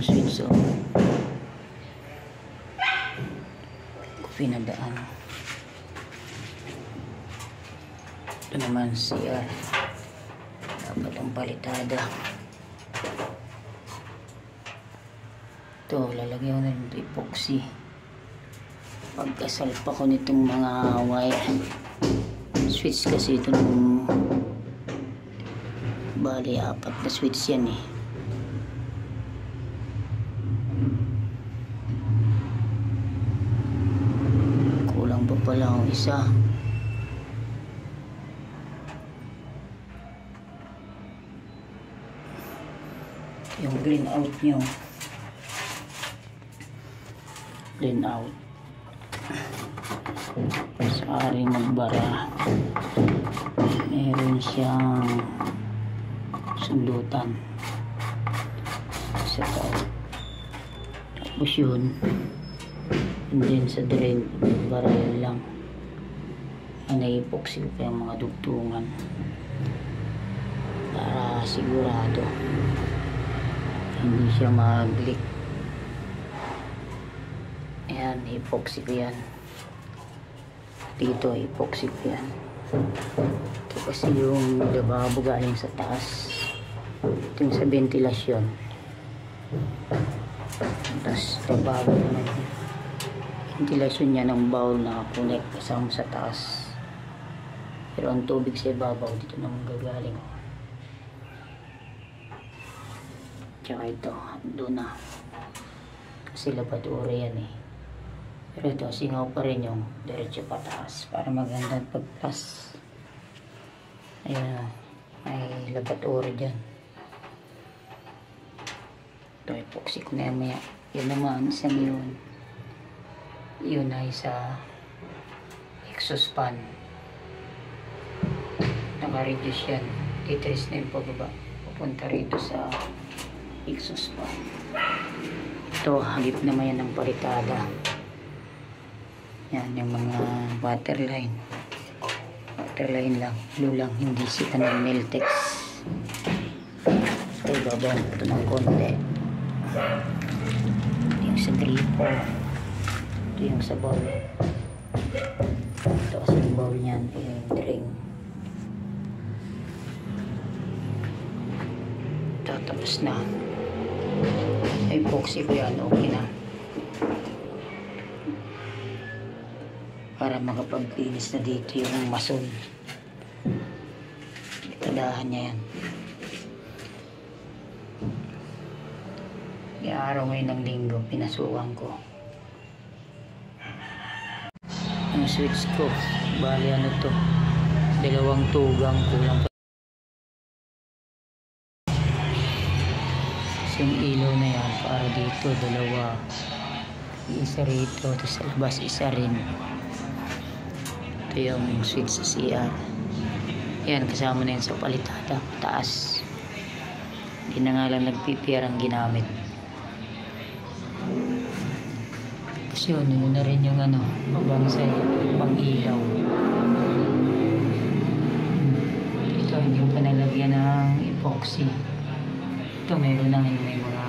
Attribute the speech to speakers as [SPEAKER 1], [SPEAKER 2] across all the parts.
[SPEAKER 1] yung switch, oh. Pinadaan. Ito naman CR. Dapat ang palitada. Ito, lalagyan ko na yung epoxy. Pagkasalpa ko nitong mga wire. Switch kasi ito nung bali 4 na switch yan eh. Kulang pa pala ang isa. Yung green out nyo. Green out. Sari magbara. Meron siyang sundutan sa tao. Tapos yun, and then sa drain bara yun lang. Nai-epoxy ko yung mga dugtungan para sigurado hindi siya mag-leak. Ayan, epoxy ko yan dito, epoxy ko yan. Ito kasi yung lababo galing sa taas. Ito yung sa ventilasyon. Tapos lababo naman yun. Ventilasyon niya ng bowl na connect kasama sa taas. Pero ang tubig sa ibabaw dito naman gagaling. Tsaka ito, doon na. Kasi labadura yan eh. Pero ito, singaw pa rin yung diretso pataas para magandang pagpas. Ayan, may labadura dyan. Ito, epoxy ko na yan maya. Yun naman, isang yun. Yun ay sa exhaust fan. Naka-reduce yan. Titris na yung pababa. Pupunta rito sa exhaust fan. Ito, hagip naman yan ng palitada. Yan, yung mga waterline. Waterline lang. Blue lang. Hindi sila ng Meltex. Ito, babaw ito ng konti. Ito yung sa gripo. Ito yung sa bowl. Ito kasi yung bowl niyan. Ito yung drain. Ito, tapos na. Epoxy ko yan. Okay na. Para makapaglinis na dito yung mason. Itadahan niya yan. I-araw ngayon ng linggo, pinasukan ko. Ang switch ko, bali ano to, 2 tugang, kulang pa. So, yung ilaw na yan, para dito, 2. Isa rito, tapos sa labas, isa rin. Ito yung switch sa CR. Yan, kasama na yun sa palitada. Taas. Hindi na nga lang nag-PPR ang ginamit. Tapos yun na rin yung ano, pang ilaw. Ito, hindi pa nalagyan ng epoxy. Ito, meron na may mga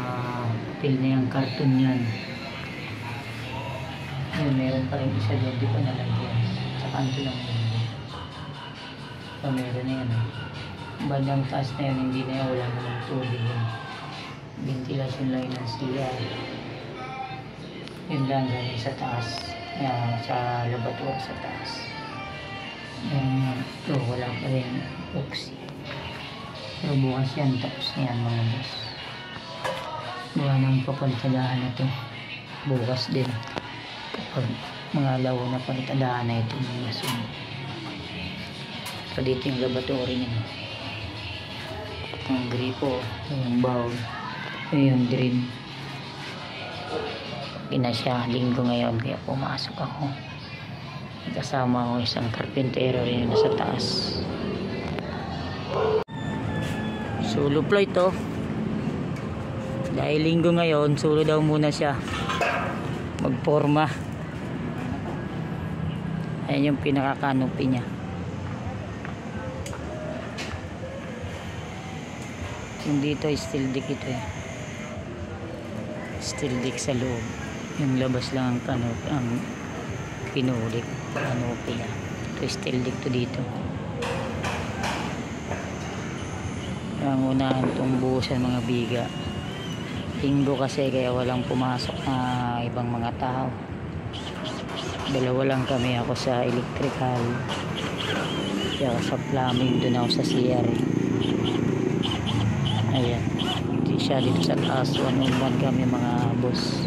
[SPEAKER 1] pil na yung karton yan. Yun, meron pa rin isa doon, di pa nalagyan. Kanto lang yun. So, meron na yan. Bandang taas na yun, hindi na yan, wala na ng tubig yun. Ventilasyon lang yun ng CR. Yun lang galing sa taas. Sa labatura sa taas. Yan, ito, wala pa rin epoxy. Pero bukas yan, tapos na yan mga boss. Buwan ng papalitadaan na ito. Bukas din. Kapag mga law na palitadaan na ito ng mason. So dito yung laboratory niya. Ang gripo, yung bowl, yung drain. Pinasya linggo ngayon kaya pumasok ako. Kasama ko isang karpintero rin nasa taas. Solo flight to. Dahil linggo ngayon, solo daw muna siya. Magporma. Ayan yung pinaka-canopy niya. Yung dito steel dikit eh. steel deck sa loob, yung labas lang ang ang pinulik canopy niya. Ito steel deck to dito. Ang unahan itong buhusan mga biga. Linggo kasi kaya walang pumasok na ibang mga tao. Dalawa lang kami, ako sa electrical, kaya sa plumbing, doon ako sa CR. Ayan, hindi siya dito sa taas, 1-on-1 kami mga boss.